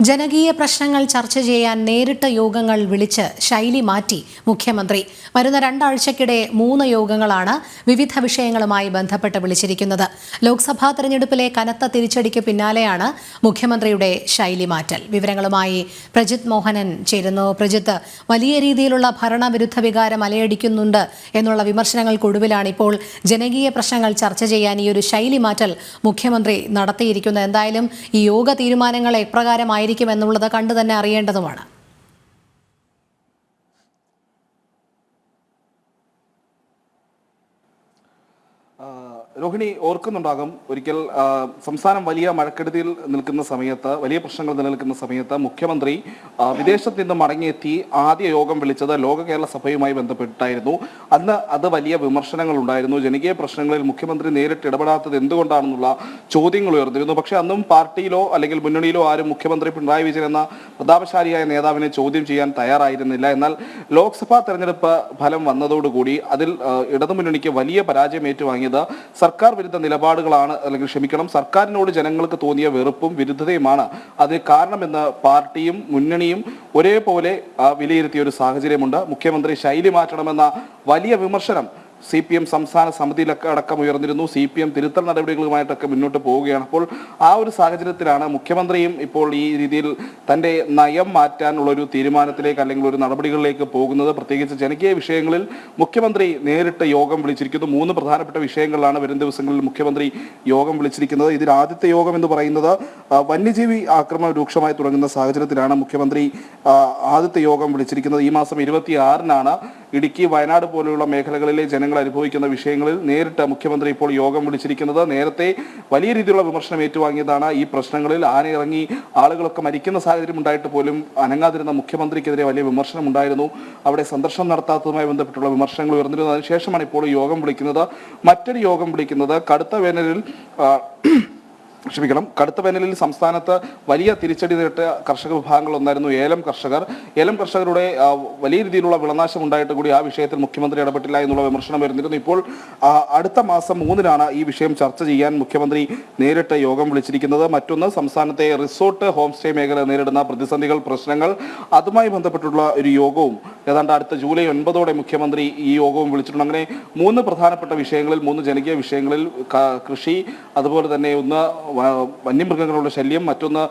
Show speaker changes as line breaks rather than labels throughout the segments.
ജനകീയ പ്രശ്നങ്ങൾ ചർച്ച ചെയ്യാൻ നേരിട്ട് യോഗങ്ങൾ വിളിച്ച് ശൈലി മാറ്റി മുഖ്യമന്ത്രി. വരുന്ന രണ്ടാഴ്ചക്കിടെ 3 യോഗങ്ങളാണ് വിവിധ വിഷയങ്ങളുമായി ബന്ധപ്പെട്ട് വിളിച്ചിരിക്കുന്നത്. ലോക്സഭാ തെരഞ്ഞെടുപ്പിലെ കനത്ത തിരിച്ചടിക്ക് പിന്നാലെയാണ് മുഖ്യമന്ത്രിയുടെ ശൈലി മാറ്റൽ. വിവരങ്ങളുമായി പ്രജിത് മോഹനൻ ചേരുന്നു. പ്രജിത്ത്, വലിയ രീതിയിലുള്ള ഭരണവിരുദ്ധ വികാരം അലയടിക്കുന്നുണ്ട് എന്നുള്ള വിമർശനങ്ങൾക്കൊടുവിലാണ് ഇപ്പോൾ ജനകീയ പ്രശ്നങ്ങൾ ചർച്ച ചെയ്യാൻ ഈ ഒരു ശൈലി മാറ്റൽ മുഖ്യമന്ത്രി നടത്തിയിരിക്കുന്നത്. എന്തായാലും ഈ യോഗ തീരുമാനങ്ങൾ എപ്രകാരമായി എന്നുള്ളത് കണ്ടു തന്നെ അറിയേണ്ടതുമാണ്.
രോഹിണി ഓർക്കുന്നുണ്ടാകും, ഒരിക്കൽ സംസ്ഥാനം വലിയ മഴക്കെടുതിയിൽ നിൽക്കുന്ന സമയത്ത്, വലിയ പ്രശ്നങ്ങൾ നിലനിൽക്കുന്ന സമയത്ത് മുഖ്യമന്ത്രി വിദേശത്ത് നിന്ന് മടങ്ങിയെത്തി ആദ്യ യോഗം വിളിച്ചത് ലോക കേരള സഭയുമായി ബന്ധപ്പെട്ടായിരുന്നു. അന്ന് അത് വലിയ വിമർശനങ്ങൾ ഉണ്ടായിരുന്നു. ജനകീയ പ്രശ്നങ്ങളിൽ മുഖ്യമന്ത്രി നേരിട്ട് ഇടപെടാത്തത് എന്തുകൊണ്ടാണെന്നുള്ള ചോദ്യങ്ങൾ ഉയർന്നിരുന്നു. പക്ഷേ അന്നും പാർട്ടിയിലോ അല്ലെങ്കിൽ മുന്നണിയിലോ ആരും മുഖ്യമന്ത്രി പിണറായി വിജയൻ എന്ന പ്രതാപശാലിയായ നേതാവിനെ ചോദ്യം ചെയ്യാൻ തയ്യാറായിരുന്നില്ല. എന്നാൽ ലോക്സഭാ തെരഞ്ഞെടുപ്പ് ഫലം വന്നതോടുകൂടി അതിൽ ഇടതുമുന്നണിക്ക് വലിയ പരാജയം ഏറ്റുവാങ്ങിയത് സർക്കാർ വിരുദ്ധ നിലപാടുകളാണ്, അല്ലെങ്കിൽ സർക്കാരിനോട് ജനങ്ങൾക്ക് തോന്നിയ വെറുപ്പും വിരുദ്ധതയുമാണ് അതിന് കാരണമെന്ന് പാർട്ടിയും മുന്നണിയും ഒരേപോലെ വിലയിരുത്തിയ ഒരു സാഹചര്യമുണ്ട്. മുഖ്യമന്ത്രി ശൈലി മാറ്റണമെന്ന വലിയ വിമർശനം CPM സംസ്ഥാന സമിതിയിലൊക്കെ അടക്കം ഉയർന്നിരുന്നു. CPM തിരുത്തൽ നടപടികളുമായിട്ടൊക്കെ മുന്നോട്ട് പോവുകയാണ്. അപ്പോൾ ആ ഒരു സാഹചര്യത്തിലാണ് മുഖ്യമന്ത്രിയും ഇപ്പോൾ ഈ രീതിയിൽ തൻ്റെ നയം മാറ്റാനുള്ളൊരു തീരുമാനത്തിലേക്ക് അല്ലെങ്കിൽ ഒരു നടപടികളിലേക്ക് പോകുന്നത്. പ്രത്യേകിച്ച് ജനകീയ വിഷയങ്ങളിൽ മുഖ്യമന്ത്രി നേരിട്ട് യോഗം വിളിച്ചിരിക്കുന്നു. 3 പ്രധാനപ്പെട്ട വിഷയങ്ങളിലാണ് വരും ദിവസങ്ങളിൽ മുഖ്യമന്ത്രി യോഗം വിളിച്ചിരിക്കുന്നത്. ഇതിൽ ആദ്യത്തെ യോഗം എന്ന് പറയുന്നത് വന്യജീവി ആക്രമണം രൂക്ഷമായി തുടങ്ങുന്ന സാഹചര്യത്തിലാണ് മുഖ്യമന്ത്രി ആദ്യത്തെ യോഗം വിളിച്ചിരിക്കുന്നത്. ഈ മാസം 26-നാണ് ഇടുക്കി, വയനാട് പോലെയുള്ള മേഖലകളിലെ ജനങ്ങൾ അനുഭവിക്കുന്ന വിഷയങ്ങളിൽ നേരിട്ട് മുഖ്യമന്ത്രി ഇപ്പോൾ യോഗം വിളിച്ചിരിക്കുന്നത്. നേരത്തെ വലിയ രീതിയിലുള്ള വിമർശനം ഏറ്റുവാങ്ങിയതാണ്. ഈ പ്രശ്നങ്ങളിൽ ആനയിറങ്ങി ആളുകളൊക്കെ മരിക്കുന്ന സാഹചര്യം ഉണ്ടായിട്ട് പോലും അനങ്ങാതിരുന്ന മുഖ്യമന്ത്രിക്കെതിരെ വലിയ വിമർശനം ഉണ്ടായിരുന്നു. അവിടെ സന്ദർശനം നടത്താത്തതുമായി ബന്ധപ്പെട്ടുള്ള വിമർശനങ്ങൾ ഉയർന്നിരുന്നു. അതിനുശേഷമാണ് ഇപ്പോൾ യോഗം വിളിക്കുന്നത്. മറ്റൊരു യോഗം വിളിക്കുന്നത് കടുത്ത വേനലിൽ സംസ്ഥാനത്ത് വലിയ തിരിച്ചടി നേരിട്ട കർഷക വിഭാഗങ്ങളൊന്നായിരുന്നു ഏലം കർഷകർ. ഏലം കർഷകരുടെ വലിയ രീതിയിലുള്ള വിളനാശം ഉണ്ടായിട്ട് കൂടി ആ വിഷയത്തിൽ മുഖ്യമന്ത്രി ഇടപെട്ടില്ല എന്നുള്ള വിമർശനം വരുന്നിരുന്നു. ഇപ്പോൾ അടുത്ത മാസം 3-നാണ് ഈ വിഷയം ചർച്ച ചെയ്യാൻ മുഖ്യമന്ത്രി നേരിട്ട് യോഗം വിളിച്ചിരിക്കുന്നത്. മറ്റൊന്ന്, സംസ്ഥാനത്തെ റിസോർട്ട് ഹോം സ്റ്റേ മേഖല നേരിടുന്ന പ്രതിസന്ധികൾ, പ്രശ്നങ്ങൾ, അതുമായി ബന്ധപ്പെട്ടുള്ള ഒരു യോഗവും ഏതാണ്ട് അടുത്ത ജൂലൈ 9-ഓടെ മുഖ്യമന്ത്രി ഈ യോഗവും വിളിച്ചിട്ടുണ്ട്. അങ്ങനെ 3 പ്രധാനപ്പെട്ട വിഷയങ്ങളിൽ, 3 ജനകീയ വിഷയങ്ങളിൽ, കൃഷി, അതുപോലെ തന്നെ ഒന്ന് വന്യമൃഗങ്ങളുടെ ശല്യം, മറ്റൊന്ന്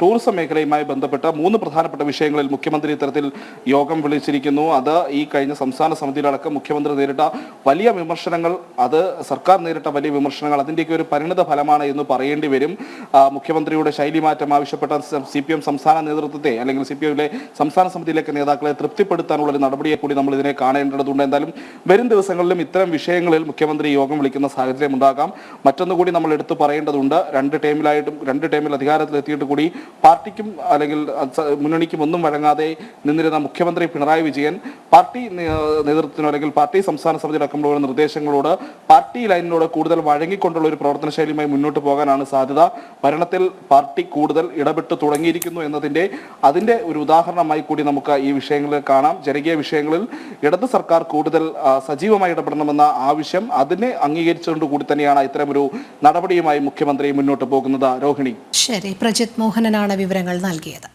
ടൂറിസം മേഖലയുമായി ബന്ധപ്പെട്ട 3 പ്രധാനപ്പെട്ട വിഷയങ്ങളിൽ മുഖ്യമന്ത്രി ഇത്തരത്തിൽ യോഗം വിളിച്ചിരിക്കുന്നു. അത് ഈ കഴിഞ്ഞ സംസ്ഥാന സമിതിയിലടക്കം മുഖ്യമന്ത്രി നേരിട്ട വലിയ വിമർശനങ്ങൾ, അത് സർക്കാർ നേരിട്ട വലിയ വിമർശനങ്ങൾ, അതിൻ്റെയൊക്കെ ഒരു പരിണിത ഫലമാണ് എന്ന് പറയേണ്ടി വരും. മുഖ്യമന്ത്രിയുടെ ശൈലി മാറ്റം ആവശ്യപ്പെട്ട CPM സംസ്ഥാന നേതൃത്വത്തെ, അല്ലെങ്കിൽ CPM-ലെ സംസ്ഥാന സമിതിയിലേക്ക് നേതാക്കളെ തൃപ്തിപ്പെടുത്താനുള്ള ഒരു നടപടിയെ കൂടി നമ്മൾ ഇതിനെ കാണേണ്ടതുണ്ട്. എന്തായാലും വരും ദിവസങ്ങളിലും ഇത്തരം വിഷയങ്ങളിൽ മുഖ്യമന്ത്രി യോഗം വിളിക്കുന്ന സാഹചര്യം ഉണ്ടാകാം. മറ്റൊന്നുകൂടി നമ്മൾ എടുത്തു പറയേണ്ടതുണ്ട്. 2 ടേമിൽ അധികാരത്തിലെത്തിയിട്ട് കൂടി പാർട്ടിക്കും അല്ലെങ്കിൽ മുന്നണിക്കും ഒന്നും വഴങ്ങാതെ നിന്നിരുന്ന മുഖ്യമന്ത്രി പിണറായി വിജയൻ പാർട്ടി നേതൃത്വത്തിനോ അല്ലെങ്കിൽ പാർട്ടി സംസ്ഥാന സമിതി അടക്കമുള്ള നിർദ്ദേശങ്ങളോട്, പാർട്ടി ലൈനിനോട് കൂടുതൽ വഴങ്ങിക്കൊണ്ടുള്ള ഒരു പ്രവർത്തന ശൈലിയുമായി മുന്നോട്ട് പോകാനാണ് സാധ്യത. ഭരണത്തിൽ പാർട്ടി കൂടുതൽ ഇടപെട്ട് തുടങ്ങിയിരിക്കുന്നു അതിൻ്റെ ഒരു ഉദാഹരണമായി കൂടി നമുക്ക് ഈ വിഷയങ്ങളിൽ കാണാം. ജനകീയ വിഷയങ്ങളിൽ ഇടത് സർക്കാർ കൂടുതൽ സജീവമായി ഇടപെടണമെന്ന ആവശ്യം, അതിനെ അംഗീകരിച്ചുകൊണ്ട് കൂടി തന്നെയാണ് ഇത്തരമൊരു നടപടിയുമായി മുഖ്യമന്ത്രി മുന്നോട്ട് പോകുന്നത്. രോഹിണി.
ശരി, പ്രജിത് മോഹനനാണ് വിവരങ്ങൾ നൽകിയത്.